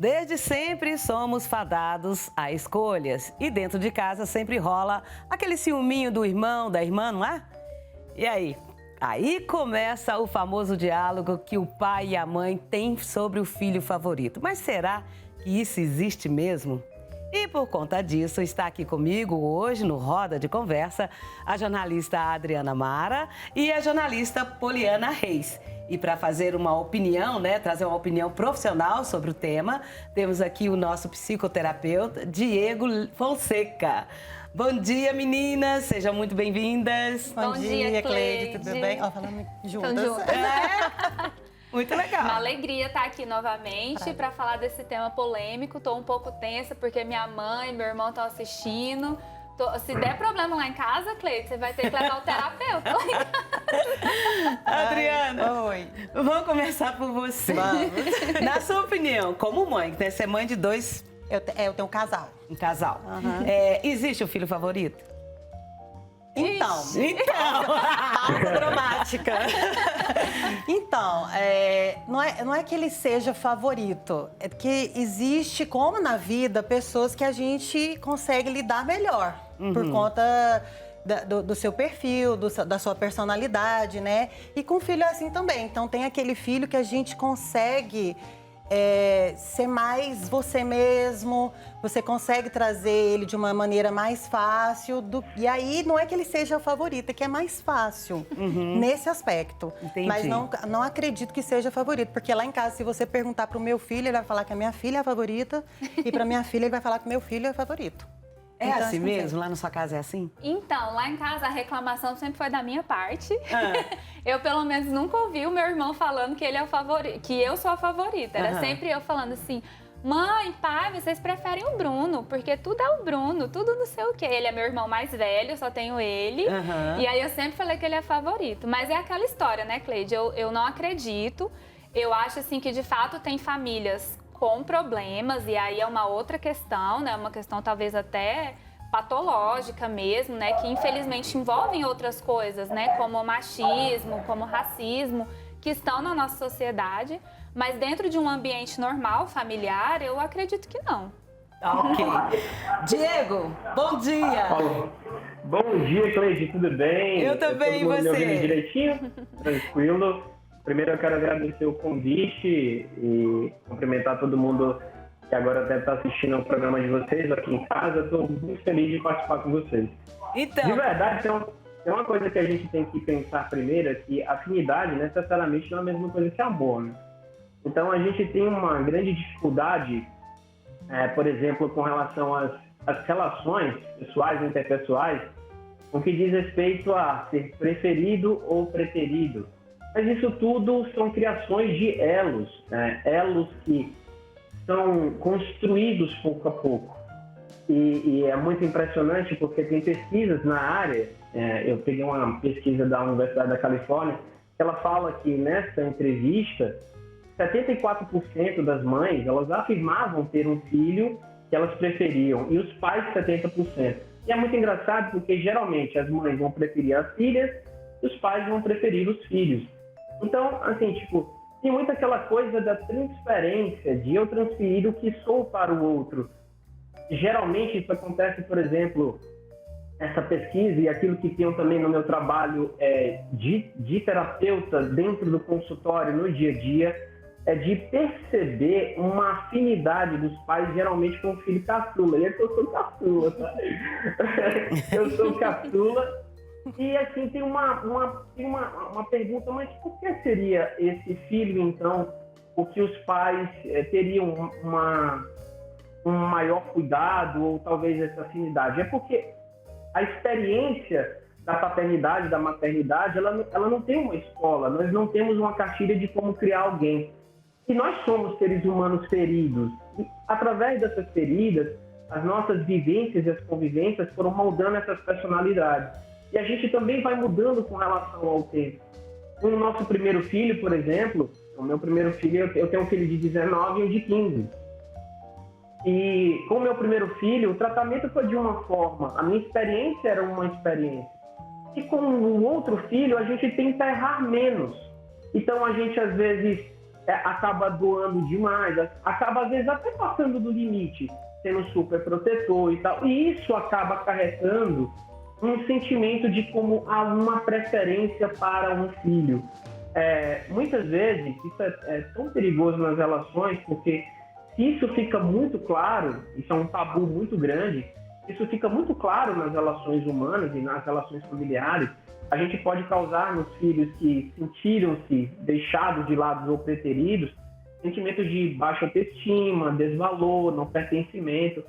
Desde sempre somos fadados a escolhas. E dentro de casa sempre rola aquele ciúminho do irmão, da irmã, não é? E aí? Aí começa o famoso diálogo que o pai e a mãe têm sobre o filho favorito. Mas será que isso existe mesmo? E por conta disso, está aqui comigo hoje no Roda de Conversa a jornalista Adriana Mara e a jornalista Poliana Reis. E para fazer uma opinião, trazer uma opinião profissional sobre o tema, temos aqui o nosso psicoterapeuta Diego Fonseca. Bom dia, meninas, sejam muito bem-vindas. Bom dia, Cleide, tudo bem? Ó, falando juntas. Muito legal. Uma alegria estar aqui novamente para falar desse tema polêmico. Estou um pouco tensa porque minha mãe e meu irmão estão assistindo. Se der problema lá em casa, Cleide, você vai ter que levar o terapeuta lá em casa. Adriana, oi. Vamos começar por você. Vamos. Na sua opinião, como mãe, que você é mãe de dois... Eu tenho um casal. Um casal. Uhum. Existe o filho favorito? Então. Pausa dramática. Então, não é que ele seja favorito. É que existe, como na vida, pessoas que a gente consegue lidar melhor. Por conta do seu perfil, da sua personalidade, né? E com filho é assim também. Então, tem aquele filho que a gente consegue... ser mais você mesmo, você consegue trazer ele de uma maneira mais fácil. E aí, não é que ele seja o favorito, é que é mais fácil nesse aspecto. Entendi. Mas não acredito que seja favorito, porque lá em casa, se você perguntar pro meu filho, ele vai falar que a minha filha é a favorita, e pra minha filha, ele vai falar que o meu filho é o favorito. É Então, assim mesmo? Lá na sua casa é assim? Então, lá em casa a reclamação sempre foi da minha parte. Eu, pelo menos, nunca ouvi o meu irmão falando que ele é o favorito, que eu sou a favorita. Era sempre eu falando assim: mãe, pai, vocês preferem o Bruno, porque tudo é o Bruno, tudo não sei o quê. Ele é meu irmão mais velho, só tenho ele. E aí eu sempre falei que ele é favorito. Mas é aquela história, né, Cleide? Eu não acredito. Eu acho, assim, que de fato tem famílias com problemas, e aí é uma outra questão, né? Uma questão talvez até patológica mesmo, né? Que infelizmente envolvem outras coisas, né? Como o machismo, como o racismo, que estão na nossa sociedade. Mas dentro de um ambiente normal, familiar, eu acredito que não. Ok. Diego, bom dia. Bom dia, Cleide, tudo bem? Eu também, e todo mundo você? Me ouvindo direitinho? Tranquilo. Primeiro eu quero agradecer o convite e cumprimentar todo mundo que agora deve estar assistindo ao programa de vocês aqui em casa. Estou muito feliz de participar com vocês. Então... De verdade, tem uma coisa que a gente tem que pensar primeiro, é que afinidade necessariamente não é a mesma coisa que amor, né? Então a gente tem uma grande dificuldade, por exemplo, com relação às relações pessoais e interpessoais, no que diz respeito a ser preferido ou preterido. Mas isso tudo são criações de elos, né? Elos que são construídos pouco a pouco. E é muito impressionante porque tem pesquisas na área, eu peguei uma pesquisa da Universidade da Califórnia, que ela fala que nessa entrevista, 74% das mães, elas afirmavam ter um filho que elas preferiam, e os pais 70%. E é muito engraçado porque geralmente as mães vão preferir as filhas e os pais vão preferir os filhos. Então, assim, tem muito aquela coisa da transferência, de eu transferir o que sou para o outro. Geralmente isso acontece, por exemplo, essa pesquisa e aquilo que tenho também no meu trabalho de terapeuta dentro do consultório, no dia a dia, é de perceber uma afinidade dos pais, geralmente com o filho caçula. E eu sou caçula, tá? Eu sou caçula. E assim, tem uma pergunta, mas por que seria esse filho, então, o que os pais teriam um maior cuidado ou talvez essa afinidade? É porque a experiência da paternidade, da maternidade, ela não tem uma escola, nós não temos uma cartilha de como criar alguém. E nós somos seres humanos feridos. E, através dessas feridas, as nossas vivências e as convivências foram moldando essas personalidades. E a gente também vai mudando com relação ao tempo. Com o nosso primeiro filho, por exemplo, o meu primeiro filho, eu tenho um filho de 19 e um de 15. E com o meu primeiro filho, o tratamento foi de uma forma, a minha experiência era uma experiência. E com o outro filho, a gente tenta errar menos. Então, a gente, às vezes, acaba doando demais, acaba às vezes até passando do limite, sendo super protetor e tal. E isso acaba acarretando um sentimento de como há uma preferência para um filho. Muitas vezes isso é tão perigoso nas relações, porque se isso fica muito claro, isso é um tabu muito grande, isso fica muito claro nas relações humanas e nas relações familiares, a gente pode causar nos filhos que sentiram-se deixados de lado ou preteridos, sentimentos de baixa autoestima, desvalor, não pertencimento.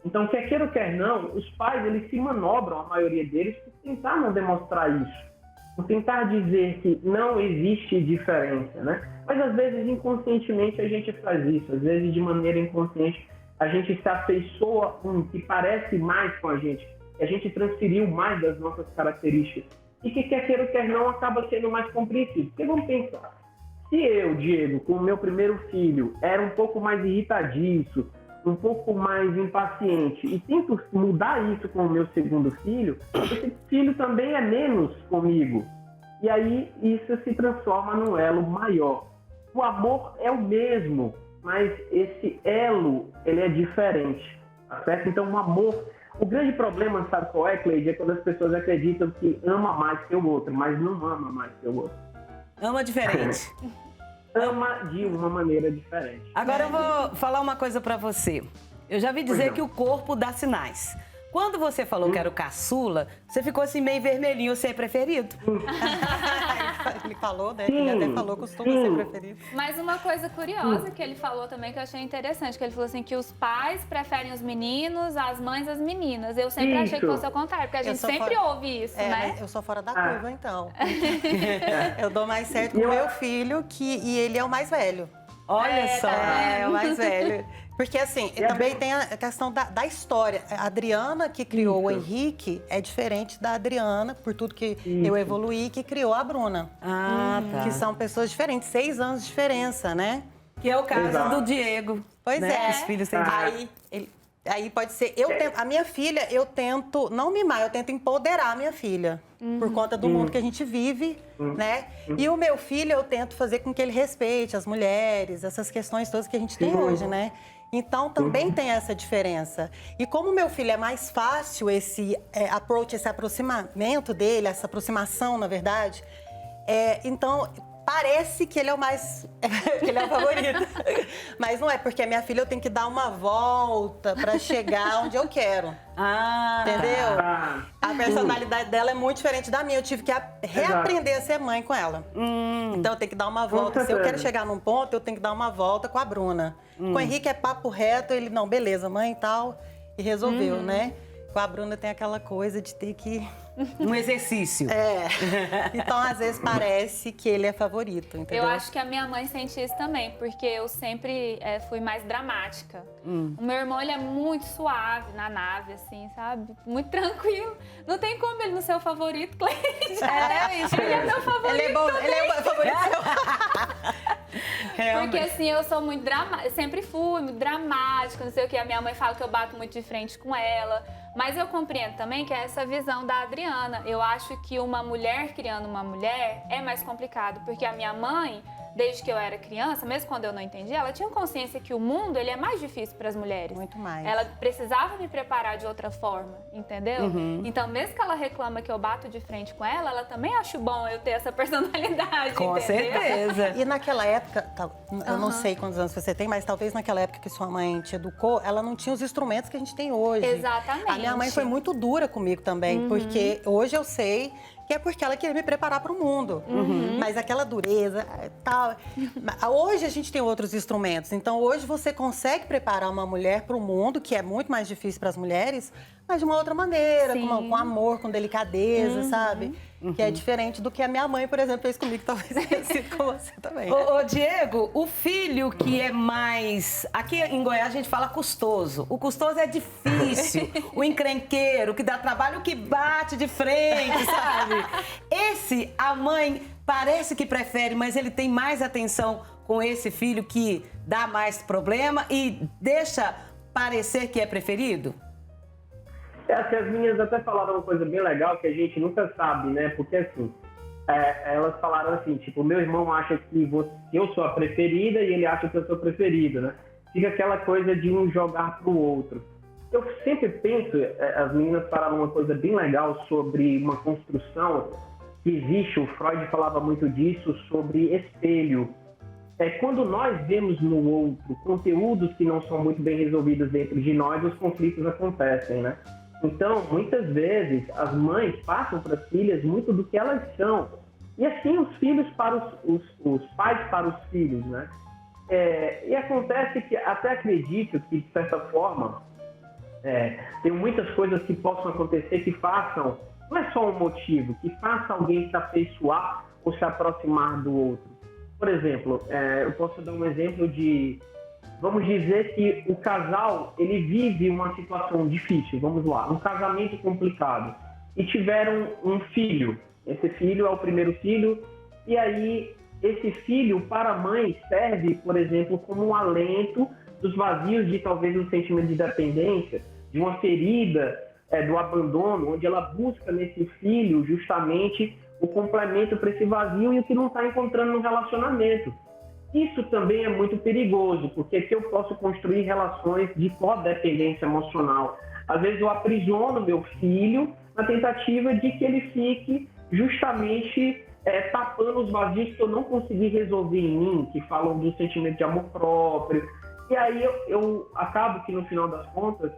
Então, quer queira ou quer não, os pais eles se manobram, a maioria deles, por tentar não demonstrar isso, por tentar dizer que não existe diferença, né? Mas às vezes inconscientemente a gente faz isso, às vezes de maneira inconsciente a gente se afeiçoa que parece mais com a gente transferiu mais das nossas características e que quer queira ou quer não acaba sendo mais compreensível. Porque vamos pensar, se eu, Diego, com o meu primeiro filho, era um pouco mais irritadiço, um pouco mais impaciente e tento mudar isso com o meu segundo filho, esse filho também é menos comigo. E aí isso se transforma num elo maior. O amor é o mesmo, mas esse elo, ele é diferente, tá certo? Então o amor, o grande problema, sabe qual é, Cleide? É quando as pessoas acreditam que ama mais que o outro, mas não ama mais que o outro. Ama diferente. Ama de uma maneira diferente. Agora eu vou falar uma coisa pra você. Eu já vi dizer que o corpo dá sinais. Quando você falou que era o caçula, você ficou assim meio vermelhinho, você é preferido? Ele falou, né? Ele até falou, costuma ser preferido. Mas uma coisa curiosa que ele falou também, que eu achei interessante, que ele falou assim, que os pais preferem os meninos, as mães as meninas. Eu sempre achei que fosse ao contrário, porque a gente sempre ouve isso, né? Mas eu sou fora da curva, então. Eu dou mais certo com o meu filho, e ele é o mais velho. Olha só. É o mais velho. Porque assim, também tem a questão da história. A Adriana, que criou o Henrique, é diferente da Adriana, por tudo que eu evoluí, que criou a Bruna. Ah, tá. Que são pessoas diferentes, 6 anos de diferença, né? Que é o caso do Diego. Pois né? Os filhos têm Aí pode ser, a minha filha, eu tento não mimar, eu tento empoderar a minha filha, por conta do mundo que a gente vive, né? E o meu filho, eu tento fazer com que ele respeite as mulheres, essas questões todas que a gente tem hoje, né? Então, também tem essa diferença. E como o meu filho é mais fácil esse approach, esse aproximamento dele, essa aproximação, na verdade, então... Parece que ele é o mais... que ele é o favorito. Mas não é, porque a minha filha eu tenho que dar uma volta para chegar onde eu quero. Entendeu? A personalidade dela é muito diferente da minha. Eu tive que reaprender a ser mãe com ela. Então eu tenho que dar uma volta. Se eu quero chegar num ponto, eu tenho que dar uma volta com a Bruna. Com o Henrique é papo reto, ele, não, beleza, mãe e tal. E resolveu, né? Com a Bruna tem aquela coisa de ter que... Um exercício. Então, às vezes, parece que ele é favorito, entendeu? Eu acho que a minha mãe sente isso também, porque eu sempre fui mais dramática. O meu irmão, ele é muito suave na nave, assim, sabe? Muito tranquilo. Não tem como ele não ser o favorito, Cleide. Ele é meu favorito. Ele é o favorito seu. Porque assim, eu sou muito dramática, sempre fui muito dramática, não sei o que. A minha mãe fala que eu bato muito de frente com ela. Mas eu compreendo também que é essa visão da Adriana. Eu acho que uma mulher criando uma mulher é mais complicado, porque a minha mãe, desde que eu era criança, mesmo quando eu não entendia, ela tinha consciência que o mundo ele é mais difícil para as mulheres. Muito mais. Ela precisava me preparar de outra forma, entendeu? Então, mesmo que ela reclama que eu bato de frente com ela, ela também acha bom eu ter essa personalidade, Com entendeu? certeza. E naquela época, eu não sei quantos anos você tem, mas talvez naquela época que sua mãe te educou, ela não tinha os instrumentos que a gente tem hoje. Exatamente. A minha mãe foi muito dura comigo também, porque hoje eu sei que é porque ela queria me preparar para o mundo. Mas aquela dureza e tal... Hoje a gente tem outros instrumentos. Então, hoje você consegue preparar uma mulher para o mundo, que é muito mais difícil para as mulheres, mas de uma outra maneira, com amor, com delicadeza, sabe? Que é diferente do que a minha mãe, por exemplo, fez comigo, que talvez tenha sido com você também. Ô, Diego, o filho que é mais... Aqui em Goiás a gente fala custoso. O custoso é difícil, o encrenqueiro, que dá trabalho, o que bate de frente, sabe? Esse, a mãe parece que prefere, mas ele tem mais atenção com esse filho que dá mais problema e deixa parecer que é preferido? Assim, as minhas até falaram uma coisa bem legal que a gente nunca sabe, né? Porque assim, elas falaram assim, tipo, meu irmão acha que eu sou a preferida e ele acha que eu sou preferida, né? Fica aquela coisa de um jogar pro outro. Eu sempre penso, as meninas falaram uma coisa bem legal sobre uma construção que existe, o Freud falava muito disso, sobre espelho. Quando nós vemos no outro conteúdos que não são muito bem resolvidos dentro de nós, os conflitos acontecem, né? Então, muitas vezes, as mães passam para as filhas muito do que elas são. E assim, os filhos para os pais para os filhos, né? E acontece que, até acredito que, de certa forma, tem muitas coisas que possam acontecer que façam, não é só um motivo, que faça alguém se afeiçoar ou se aproximar do outro. Por exemplo, eu posso dar um exemplo de, vamos dizer que o casal, ele vive uma situação difícil, vamos lá, um casamento complicado, e tiveram um filho. Esse filho é o primeiro filho, e aí esse filho, para a mãe, serve, por exemplo, como um alento dos vazios de talvez um sentimento de dependência, de uma ferida, do abandono, onde ela busca nesse filho justamente o complemento para esse vazio e o que não está encontrando no relacionamento. Isso também é muito perigoso, porque aqui eu posso construir relações de codependência emocional. Às vezes eu aprisiono meu filho na tentativa de que ele fique justamente tapando os vazios que eu não consegui resolver em mim, que falam do sentimento de amor próprio. E aí eu acabo que, no final das contas,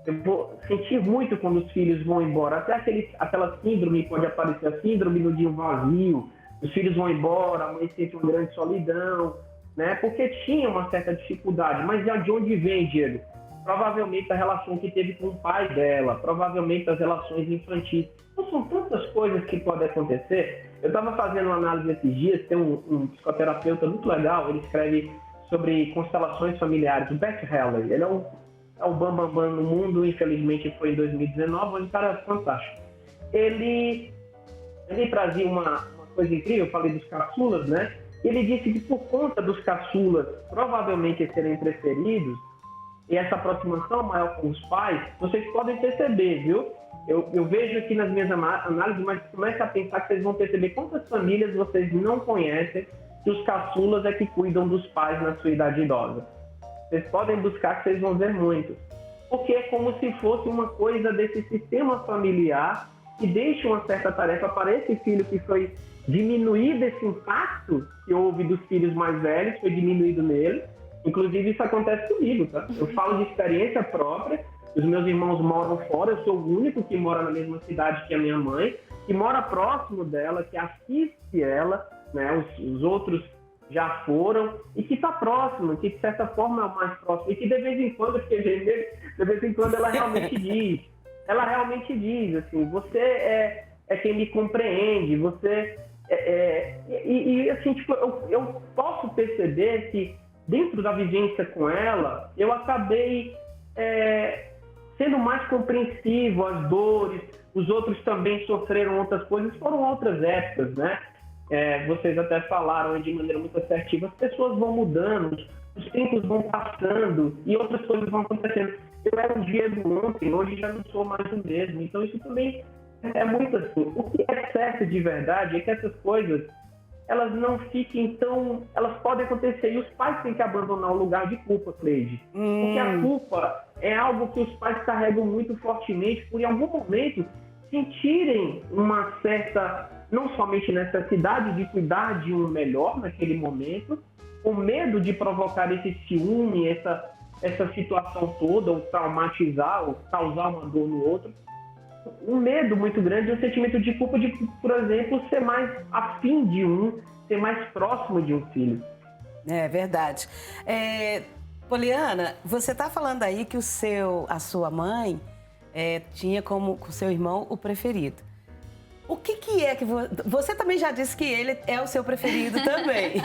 eu vou sentir muito quando os filhos vão embora. Até aquela síndrome, pode aparecer a síndrome do ninho vazio. Os filhos vão embora, a mãe sente uma grande solidão, né? Porque tinha uma certa dificuldade. Mas de onde vem, Diego? Provavelmente da relação que teve com o pai dela, provavelmente das relações infantis. Então, são tantas coisas que podem acontecer. Eu estava fazendo uma análise esses dias, tem um psicoterapeuta muito legal, ele escreve sobre constelações familiares, o Bert Hellinger. Ele é o bambambam no mundo, infelizmente foi em 2019, mas o cara é fantástico. Ele trazia uma coisa incrível, eu falei dos caçulas, né? Ele disse que por conta dos caçulas provavelmente serem preferidos, e essa aproximação maior com os pais, vocês podem perceber, viu? Eu vejo aqui nas minhas análises, mas comece a pensar que vocês vão perceber quantas famílias vocês não conhecem que os caçulas é que cuidam dos pais na sua idade idosa. Vocês podem buscar que vocês vão ver muito. Porque é como se fosse uma coisa desse sistema familiar que deixa uma certa tarefa para esse filho que foi diminuído, esse impacto que houve dos filhos mais velhos, foi diminuído nele. Inclusive, isso acontece comigo, tá? Eu falo de experiência própria. Os meus irmãos moram fora, eu sou o único que mora na mesma cidade que a minha mãe, que mora próximo dela, que assiste ela, né? Os outros já foram, e que está próximo, que de certa forma é o mais próximo, e que de vez em quando, porque de vez em quando ela realmente diz, assim, você é quem me compreende, você e assim, tipo, eu posso perceber que dentro da vivência com ela, eu acabei sendo mais compreensivo às dores, os outros também sofreram outras coisas, foram outras épocas, né? Vocês até falaram de maneira muito assertiva, as pessoas vão mudando, os tempos vão passando e outras coisas vão acontecendo. Eu era um Diego ontem, hoje já não sou mais o mesmo, então isso também é muito assim. O que é certo de verdade é que essas coisas, elas não fiquem tão... Elas podem acontecer e os pais têm que abandonar o lugar de culpa, Cleide. Porque a culpa é algo que os pais carregam muito fortemente por, em algum momento, sentirem uma certa, não somente necessidade de cuidar de um melhor naquele momento, o medo de provocar esse ciúme, essa situação toda, ou traumatizar, ou causar uma dor no outro. Um medo muito grande, um sentimento de culpa de, por exemplo, ser mais afim de ser mais próximo de um filho. É verdade. Poliana, você está falando aí que a sua mãe tinha como com seu irmão o preferido. O que é que você também já disse que ele é o seu preferido também.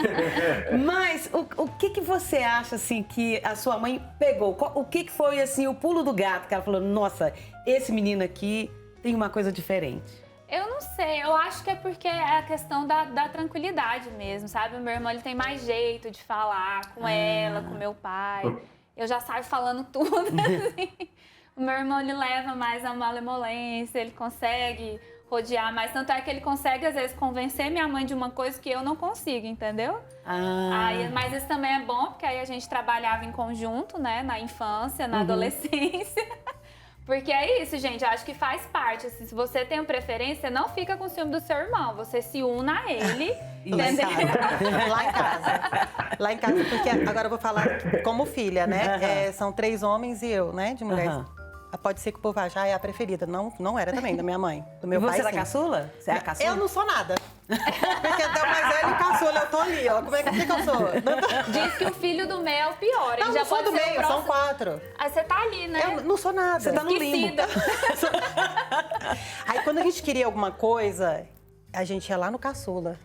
Mas o que você acha assim que a sua mãe pegou? O que foi assim o pulo do gato que ela falou: "Nossa, esse menino aqui tem uma coisa diferente"? Eu não sei, eu acho que é porque é a questão da tranquilidade mesmo, sabe? O meu irmão ele tem mais jeito de falar com ela, com meu pai. Eu já saio falando tudo, assim. O meu irmão ele leva mais a malemolência, ele consegue rodear mais. Tanto é que ele consegue, às vezes, convencer minha mãe de uma coisa que eu não consigo, entendeu? Mas isso também é bom, porque aí a gente trabalhava em conjunto, né? Na infância, na adolescência. Porque é isso, gente. Eu acho que faz parte. Assim, se você tem uma preferência, não fica com ciúme do seu irmão. Você se una a ele, entendeu? Lá em casa. Lá em casa, porque agora eu vou falar como filha, né? São 3 homens e eu, né? De mulheres. Pode ser que o povo ache, é a preferida. Não era também, da minha mãe. Do meu pai, você era sim. caçula? Você é a caçula? Eu não sou nada. Porque até o mais velho caçula, eu tô ali, ó. Como é que eu sou? Diz que o filho do meio é o pior. Ele Não, já não sou pode do ser o meio, próximo. são 4. Aí você tá ali, né? Eu não sou nada. Você tá no limbo. Aí quando a gente queria alguma coisa, a gente ia lá no caçula.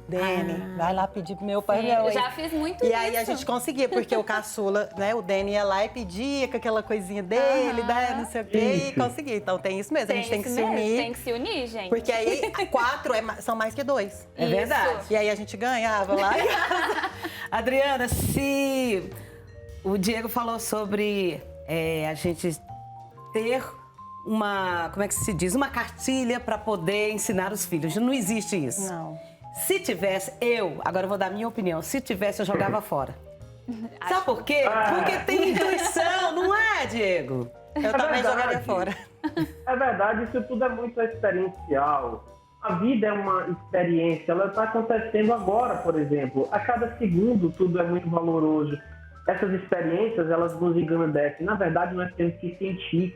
Dene, vai lá pedir pro meu pai. Sim, minha eu mãe. já fiz muito E isso. aí a gente conseguia, porque o caçula, né, o Dene ia lá e pedia com aquela coisinha dele, né, não sei o quê, e conseguia. Então tem isso mesmo, a gente tem que se unir. Tem que se unir, gente. Porque aí 4 são mais que 2. É verdade. E aí a gente ganhava lá. Adriana, se o Diego falou sobre a gente ter uma, como é que se diz? Uma cartilha para poder ensinar os filhos. Não existe isso. Não. Se tivesse, agora eu vou dar a minha opinião, se tivesse eu jogava fora. Sabe por quê? Porque tem intuição, não é, Diego? Eu também jogaria fora. É verdade, isso tudo é muito experiencial. A vida é uma experiência, ela está acontecendo agora, por exemplo. A cada segundo tudo é muito valoroso. Essas experiências, elas nos engrandecem. Na verdade, nós temos que sentir.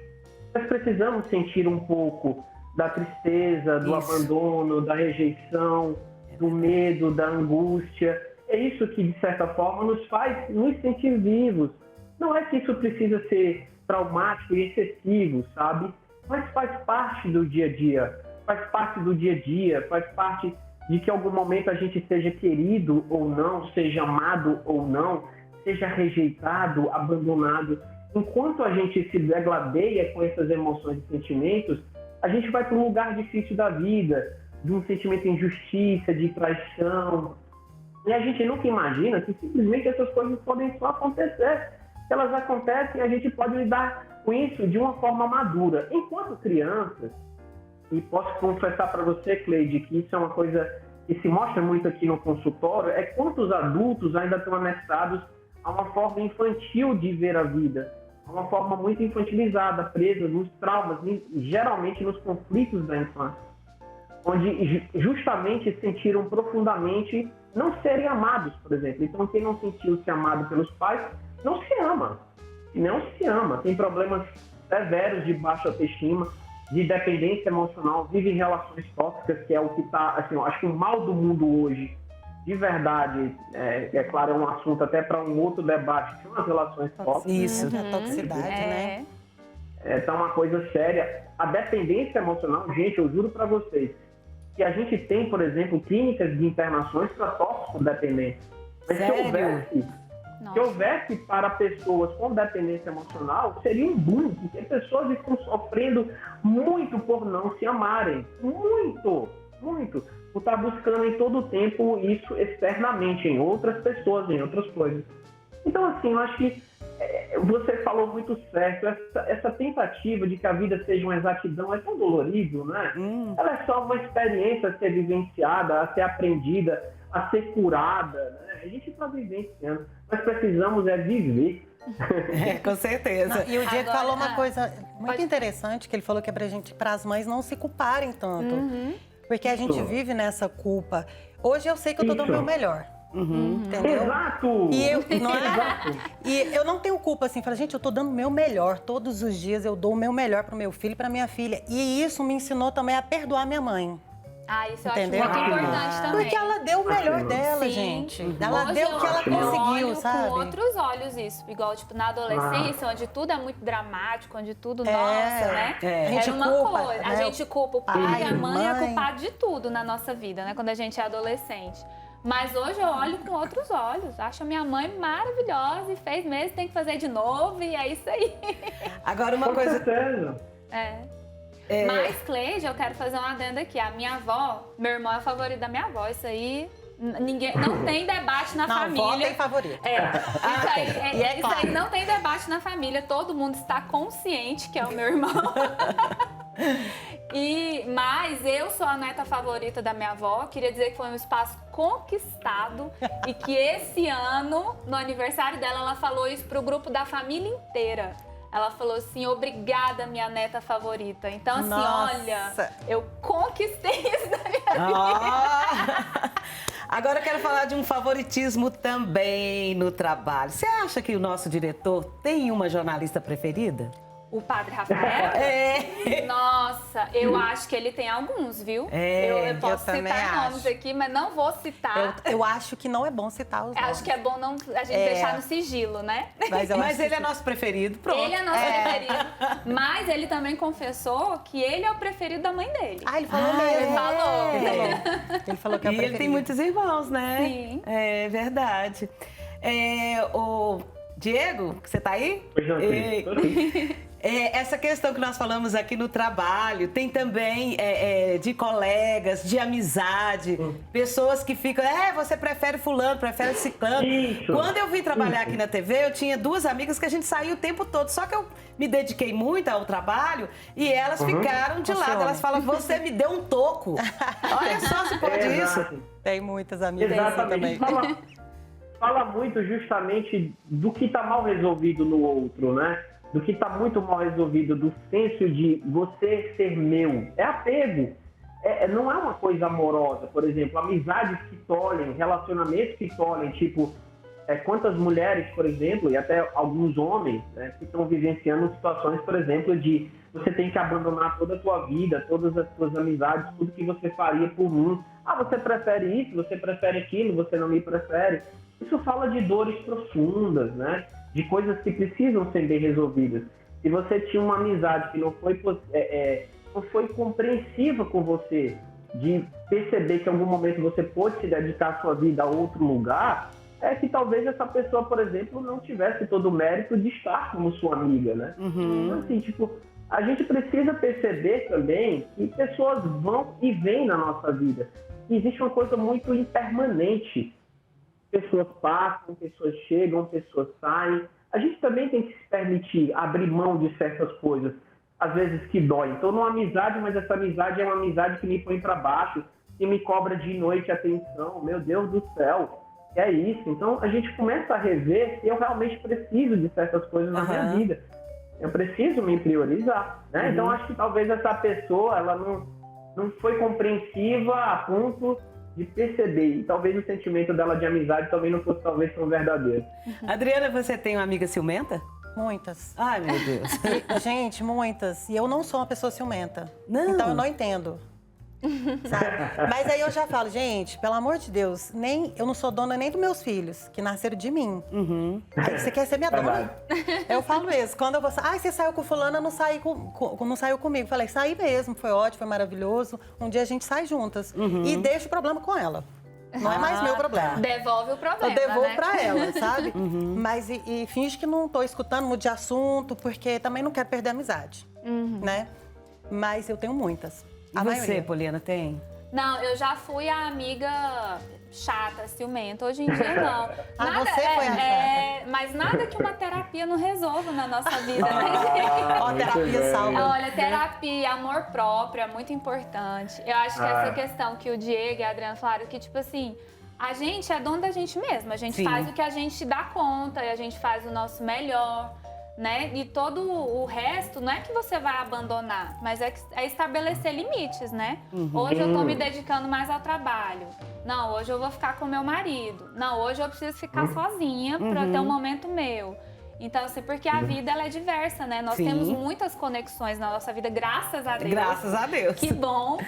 Nós precisamos sentir um pouco da tristeza, do abandono, da rejeição, do medo, da angústia. É isso que, de certa forma, nos faz nos sentir vivos. Não é que isso precisa ser traumático e excessivo, sabe? Mas faz parte do dia a dia. Faz parte do dia a dia, faz parte de que em algum momento a gente seja querido ou não, seja amado ou não, seja rejeitado, abandonado. Enquanto a gente se degladeia com essas emoções e sentimentos, a gente vai para um lugar difícil da vida, de um sentimento de injustiça, de traição. E a gente nunca imagina que simplesmente essas coisas podem só acontecer. Se elas acontecem, a gente pode lidar com isso de uma forma madura. Enquanto crianças, e posso confessar para você, Cleide, que isso é uma coisa que se mostra muito aqui no consultório, é quantos adultos ainda estão anexados a uma forma infantil de ver a vida, a uma forma muito infantilizada, presa nos traumas, geralmente nos conflitos da infância, onde justamente sentiram profundamente não serem amados, por exemplo. Então, quem não sentiu-se amado pelos pais, não se ama. Não se ama. Tem problemas severos de baixa autoestima, de dependência emocional, vive em relações tóxicas, que é o que está, assim, eu acho que o mal do mundo hoje, de verdade, é claro, é um assunto até para um outro debate, que são as relações tóxicas. Isso. A toxicidade, né? Tá uma coisa séria. A dependência emocional, gente, eu juro para vocês, que a gente tem, por exemplo, clínicas de internações para toxicodependência. Mas se houvesse para pessoas com dependência emocional, seria um boom, porque pessoas estão sofrendo muito por não se amarem. Muito, muito. Por estar buscando em todo o tempo isso externamente, em outras pessoas, em outras coisas. Então, assim, eu acho que você falou muito certo. Essa tentativa de que a vida seja uma exatidão é tão dolorido, né? Ela é só uma experiência a ser vivenciada, a ser aprendida, a ser curada, né? A gente está vivenciando. Nós precisamos viver. Com certeza. Não, e o Diego Agora, falou uma coisa muito interessante, que ele falou que é para as mães não se culparem tanto. Porque a gente vive nessa culpa. Hoje eu sei que eu tô dando o meu melhor. Entendeu? Exato! E eu, não é? Exato. E eu não tenho culpa, assim, falar, gente, eu tô dando o meu melhor. Todos os dias eu dou o meu melhor pro meu filho e pra minha filha. E isso me ensinou também a perdoar minha mãe. Isso eu Entendeu? acho muito importante também. Porque ela deu o melhor dela, Sim. gente. Ela Hoje deu o que ela eu conseguiu, olho sabe? com outros olhos isso. Igual, tipo, na adolescência, onde tudo é muito dramático, onde tudo, nossa, né? A gente Era uma culpa, coisa. né? A gente culpa o pai, a mãe é mãe. culpado de tudo na nossa vida, né? Quando a gente é adolescente. Mas hoje eu olho com outros olhos. Acho a minha mãe maravilhosa e fez mesmo, tem que fazer de novo e é isso aí. Agora, uma Com coisa... certeza. Mas, Cleide, eu quero fazer uma adenda aqui. A minha avó, meu irmão é o favorito da minha avó. Isso aí, não tem debate na Não, família. vó tem favorito. Isso aí não tem debate na família. Todo mundo está consciente que é o meu irmão. Mas eu sou a neta favorita da minha avó. Queria dizer que foi um espaço conquistado e que esse ano, no aniversário dela, ela falou isso pro grupo da família inteira. Ela falou assim, obrigada, minha neta favorita. Então, assim, Nossa. olha, eu conquistei isso da minha vida. Agora eu quero falar de um favoritismo também no trabalho. Você acha que o nosso diretor tem uma jornalista preferida? O Padre Rafael? Nossa, eu acho que ele tem alguns, viu? Eu posso também citar nomes acho. aqui, mas não vou citar. Eu acho que não é bom citar os nomes. Acho que é bom não, a gente deixar no sigilo, né? Mas, eu Mas acho ele que é nosso preferido, pronto. Ele é nosso preferido. Mas ele também confessou que ele é o preferido da mãe dele. Ah, ele falou mesmo. Ele falou. Ele falou que é o E ele tem preferido. muitos irmãos, né? Sim. É verdade. O Diego, você tá aí? Pois não, Cris, tô aqui. Essa questão que nós falamos aqui no trabalho, tem também de colegas, de amizade, pessoas que ficam, você prefere fulano, prefere ciclano. Isso. Quando eu vim trabalhar aqui na TV, eu tinha duas amigas que a gente saía o tempo todo, só que eu me dediquei muito ao trabalho e elas ficaram de lado. Elas falam, você me deu um toco. Olha só se pode isso. Exato. Tem muitas amigas assim Exatamente. também. Fala muito justamente do que está mal resolvido no outro, né? Do que está muito mal resolvido, do senso de você ser meu. É apego. Não é uma coisa amorosa, por exemplo, amizades que tolhem, relacionamentos que tolhem, tipo, quantas mulheres, por exemplo, e até alguns homens, né, que estão vivenciando situações, por exemplo, de você tem que abandonar toda a tua vida, todas as tuas amizades, tudo que você faria por mim. Você prefere isso, você prefere aquilo, você não me prefere. Isso fala de dores profundas, né? De coisas que precisam ser bem resolvidas. Se você tinha uma amizade que não foi compreensiva com você, de perceber que em algum momento você pôde se dedicar a sua vida a outro lugar, é que talvez essa pessoa, por exemplo, não tivesse todo o mérito de estar como sua amiga, né? Então, assim, tipo, a gente precisa perceber também que pessoas vão e vêm na nossa vida. E existe uma coisa muito impermanente. Pessoas passam, pessoas chegam, pessoas saem. A gente também tem que se permitir abrir mão de certas coisas, às vezes que dói. Então, numa amizade, mas essa amizade é uma amizade que me põe para baixo, que me cobra de noite atenção. Meu Deus do céu, é isso. Então, a gente começa a rever se eu realmente preciso de certas coisas na minha vida. Eu preciso me priorizar, né? Então, acho que talvez essa pessoa, ela não foi compreensiva a ponto de perceber, e talvez o sentimento dela de amizade também não fosse talvez tão verdadeiro. Adriana, você tem uma amiga ciumenta? Muitas. Ai, meu Deus. Gente, muitas. E eu não sou uma pessoa ciumenta. Não? Então eu não entendo. Sabe? Mas aí eu já falo, gente, pelo amor de Deus, eu não sou dona nem dos meus filhos, que nasceram de mim. Aí você quer ser minha dona? Eu falo isso. Quando eu vou você saiu com fulana, não saiu comigo. Falei, saí mesmo, foi ótimo, foi maravilhoso. Um dia a gente sai juntas. E deixa o problema com ela. Não é mais meu problema. Devolve o problema, Eu devolvo né? pra ela, sabe? Mas e finge que não tô escutando, mude de assunto, porque também não quero perder a amizade, né? Mas eu tenho muitas. E você, Poliana, tem? Não, eu já fui a amiga chata, ciumenta. Hoje em dia, não. Você foi a chata. Mas nada que uma terapia não resolva na nossa vida, né, gente? Ó, terapia salva. Olha, terapia, amor próprio é muito importante. Eu acho que essa questão que o Diego e a Adriana falaram, que tipo assim, a gente é dono da gente mesmo. A gente faz o que a gente dá conta e a gente faz o nosso melhor. Né? E todo o resto não é que você vai abandonar, mas é estabelecer limites, né? Hoje eu tô me dedicando mais ao trabalho. Não, hoje eu vou ficar com meu marido. Não, hoje eu preciso ficar sozinha para ter um momento meu. Então, assim, porque a vida ela é diversa, né? Nós temos muitas conexões na nossa vida, graças a Deus. Graças a Deus. Que bom,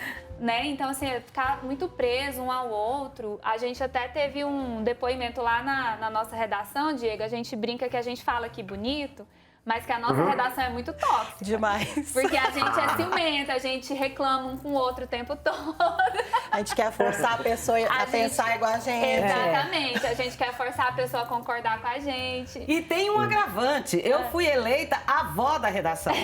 né? Então, assim, ficar muito preso um ao outro. A gente até teve um depoimento lá na nossa redação, Diego. A gente brinca que a gente fala aqui bonito, mas que a nossa redação é muito tóxica. Demais. Porque a gente é ciumenta, a gente reclama um com o outro o tempo todo. A gente quer forçar a pessoa a pensar igual a gente. Exatamente. A gente quer forçar a pessoa a concordar com a gente. E tem um agravante. Eu fui eleita avó da redação.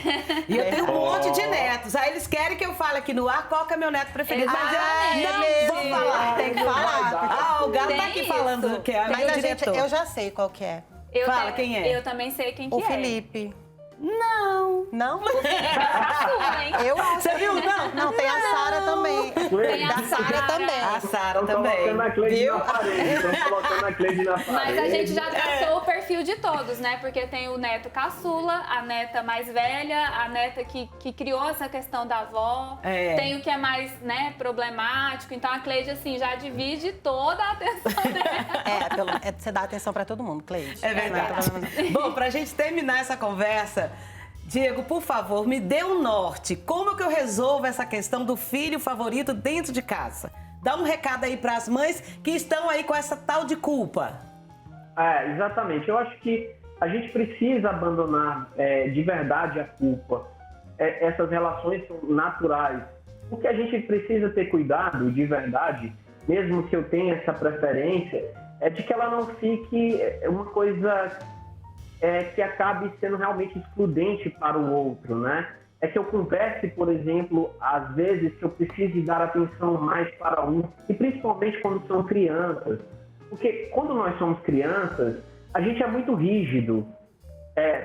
E eu tenho um monte de netos. Aí eles querem que eu fale aqui no ar qual que é meu neto preferido. Mas eu não vou falar. Tem que falar. O Galo tá Tem aqui isso. falando que é Mas meu a gente, diretor. eu já sei qual que é. Fala, quem é? Eu também sei quem que O é. Felipe. Não. Não? Caçula, hein? Eu Você viu? Não, tem a Sara também. Tem a Da Sara também. A Sara Estão também. colocando a Cleide Viu? na parede. Estão colocando a Cleide na parede. Mas a gente já traçou o perfil de todos, né? Porque tem o neto caçula, a neta mais velha, a neta que criou essa questão da avó. É. Tem o que é mais, né, problemático. Então a Cleide, assim, já divide toda a atenção dela. Você dá atenção pra todo mundo, Cleide. É verdade. Bom, pra gente terminar essa conversa, Diego, por favor, me dê um norte. Como que eu resolvo essa questão do filho favorito dentro de casa? Dá um recado aí pras mães que estão aí com essa tal de culpa. Exatamente. Eu acho que a gente precisa abandonar de verdade a culpa. Essas relações são naturais. O que a gente precisa ter cuidado, de verdade, mesmo que eu tenha essa preferência, é de que ela não fique uma coisa que acabe sendo realmente excludente para o outro, né? É que eu converse, por exemplo, às vezes que eu preciso dar atenção mais para um, e principalmente quando são crianças. Porque quando nós somos crianças, a gente é muito rígido.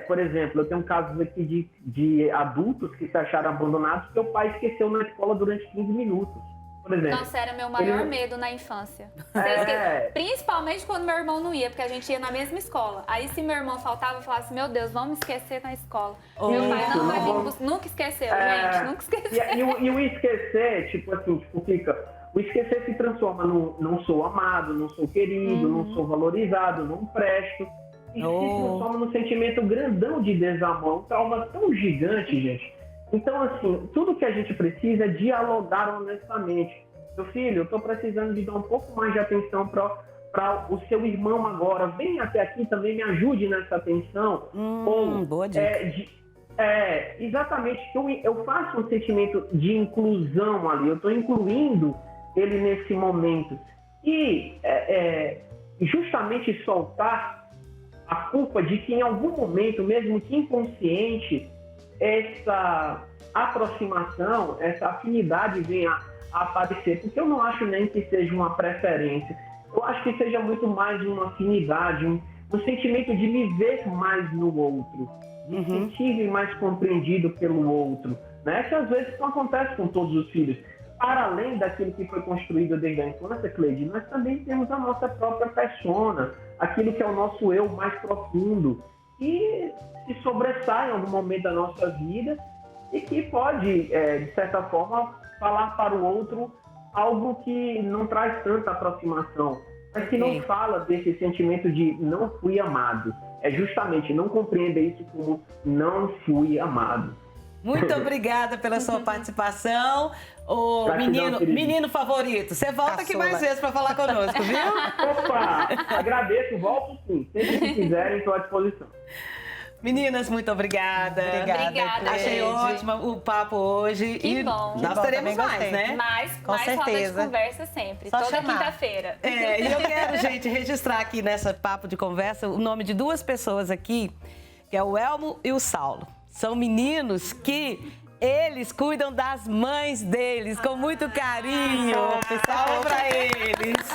Por exemplo, eu tenho casos aqui de adultos que se acharam abandonados porque o pai esqueceu na escola durante 15 minutos. Por exemplo. Nossa, era meu maior medo na infância. Principalmente quando meu irmão não ia, porque a gente ia na mesma escola. Aí se meu irmão faltava, eu falava assim, meu Deus, vamos esquecer na escola. Meu pai não vai vir, nunca esqueceu, gente, nunca esqueceu. E o esquecer, fica... O esquecer se transforma no não sou amado, não sou querido, não sou valorizado, não presto. E se transforma num sentimento grandão de desamor, um trauma tão gigante, gente. Então, assim, tudo que a gente precisa é dialogar honestamente. Meu filho, eu estou precisando de dar um pouco mais de atenção para o seu irmão agora. Vem até aqui também, me ajude nessa atenção. Boa dica. Exatamente. Eu faço um sentimento de inclusão ali. Eu estou incluindo ele nesse momento. E justamente soltar a culpa de que em algum momento, mesmo que inconsciente, essa aproximação, essa afinidade venha a aparecer, porque eu não acho nem que seja uma preferência, eu acho que seja muito mais uma afinidade, um sentimento de me ver mais no outro, de sentir-me mais compreendido pelo outro, né? Que às vezes não acontece com todos os filhos. Para além daquilo que foi construído desde a infância, Cleide, nós também temos a nossa própria persona, aquilo que é o nosso eu mais profundo, que se sobressai em algum momento da nossa vida e que pode, de certa forma, falar para o outro algo que não traz tanta aproximação, mas que não fala desse sentimento de não fui amado. É justamente não compreenda isso como não fui amado. Muito obrigada pela sua participação. Menino favorito, você volta aqui mais vezes para falar conosco, viu? Opa, agradeço, volto sim. Sempre que quiserem, estou à disposição. Meninas, muito obrigada. Obrigada, Achei ótimo o papo hoje. Que bom. Nós teremos mais, né? Mais roda de conversa sempre, Só toda chamar. quinta-feira. E eu quero, gente, registrar aqui nessa papo de conversa o nome de duas pessoas aqui, que é o Elmo e o Saulo. São meninos que eles cuidam das mães deles com muito carinho. Salve pra eles.